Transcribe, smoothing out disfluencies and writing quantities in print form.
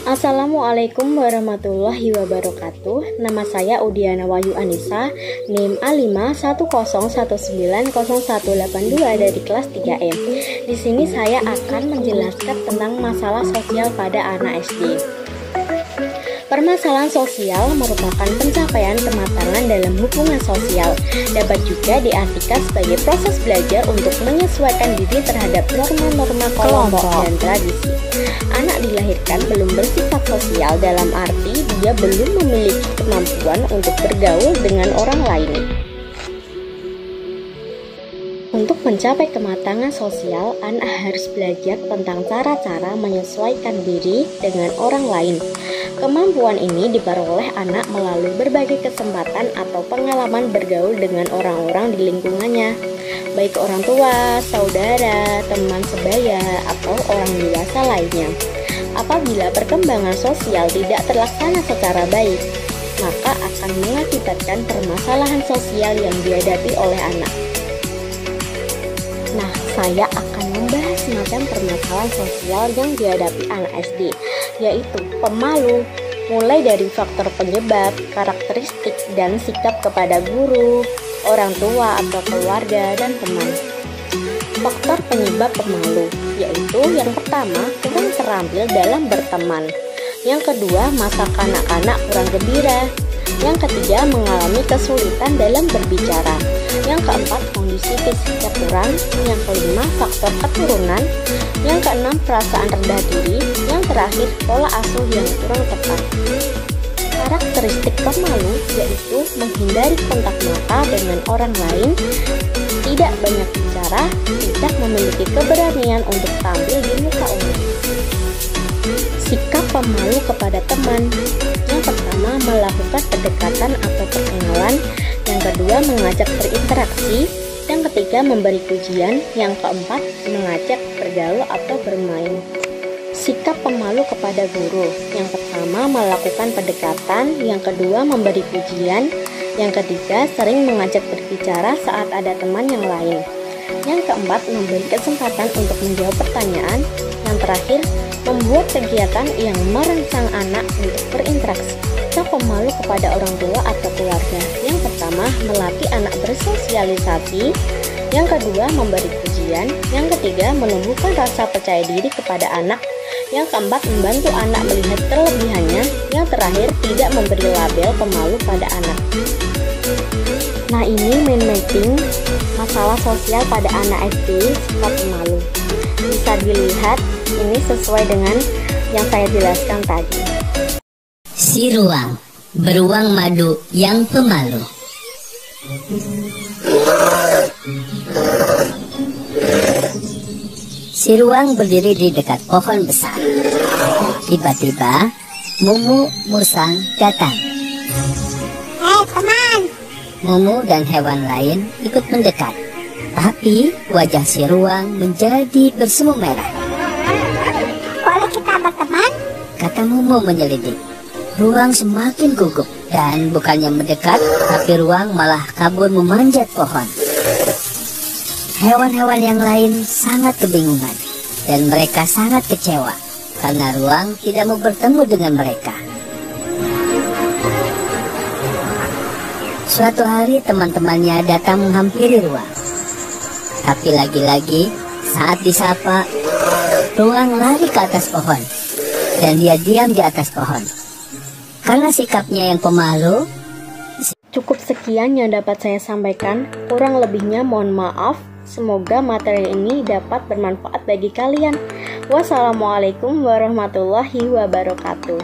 Assalamualaikum warahmatullahi wabarakatuh. Nama saya Udiana Wahyu Anissa, NIM A510190182 dari kelas 3M. Di sini saya akan menjelaskan tentang masalah sosial pada anak SD. Permasalahan sosial merupakan pencapaian kematangan dalam hubungan sosial. Dapat juga diartikan sebagai proses belajar untuk menyesuaikan diri terhadap norma-norma kelompok dan tradisi. Anak dilahirkan belum bersifat sosial dalam arti dia belum memiliki kemampuan untuk bergaul dengan orang lain. Untuk mencapai kematangan sosial, anak harus belajar tentang cara-cara menyesuaikan diri dengan orang lain. Kemampuan ini diperoleh anak melalui berbagai kesempatan atau pengalaman bergaul dengan orang-orang di lingkungannya, baik orang tua, saudara, teman sebaya, atau orang dewasa lainnya. Apabila perkembangan sosial tidak terlaksana secara baik, maka akan mengakibatkan permasalahan sosial yang dihadapi oleh anak. Nah, saya akan membahas macam permasalahan sosial yang dihadapi anak SD, yaitu pemalu, mulai dari faktor penyebab, karakteristik, dan sikap kepada guru, orang tua atau keluarga, dan teman. Faktor penyebab pemalu, yaitu yang pertama, kurang terampil dalam berteman. Yang kedua, masa kanak-kanak kurang gembira. Yang ketiga, mengalami kesulitan dalam berbicara. Yang keempat, kondisi fisiknya kurang. Yang kelima, faktor keturunan. Yang keenam, perasaan rendah diri. Yang terakhir, pola asuh yang kurang tepat. Karakteristik pemalu yaitu menghindari kontak mata dengan orang lain, tidak banyak bicara, tidak memiliki keberanian untuk tampil di muka umum. Sikap pemalu kepada teman. Yang pertama, melakukan pendekatan atau perkenalan. Yang kedua, mengajak berinteraksi. Yang ketiga, memberi pujian. Yang keempat, mengajak bergaul atau bermain. Sikap pemalu kepada guru. Yang pertama, melakukan pendekatan. Yang kedua, memberi pujian. Yang ketiga, sering mengajak berbicara saat ada teman yang lain. Yang keempat, memberi kesempatan untuk menjawab pertanyaan. Yang terakhir, membuat kegiatan yang merangsang anak untuk berinteraksi. Sikap pemalu kepada orang tua atau keluarga. Yang pertama, melatih anak bersosialisasi. Yang kedua, memberi pujian. Yang ketiga, menumbuhkan rasa percaya diri kepada anak. Yang keempat, membantu anak melihat kelebihannya. Yang terakhir, tidak memberi label pemalu pada anak. Nah, ini mind mapping masalah sosial pada anak SD sifat pemalu. Bisa dilihat, ini sesuai dengan yang saya jelaskan tadi. Si ruang, beruang madu yang pemalu. Si ruang berdiri di dekat pohon besar. Tiba-tiba, Mumu Musang datang. Hei teman! Mumu dan hewan lain ikut mendekat. Tapi wajah si ruang menjadi bersemu merah. Boleh kita berteman? Kata Mumu menyelidik. Ruang semakin gugup dan bukannya mendekat, tapi ruang malah kabur memanjat pohon. Hewan-hewan yang lain sangat kebingungan dan mereka sangat kecewa karena ruang tidak mau bertemu dengan mereka. Suatu hari teman-temannya datang menghampiri ruang. Tapi lagi-lagi saat disapa, ruang lari ke atas pohon dan dia diam di atas pohon. Karena sikapnya yang pemalu. Cukup sekian yang dapat saya sampaikan. Kurang lebihnya mohon maaf. Semoga materi ini dapat bermanfaat bagi kalian. Wassalamualaikum warahmatullahi wabarakatuh.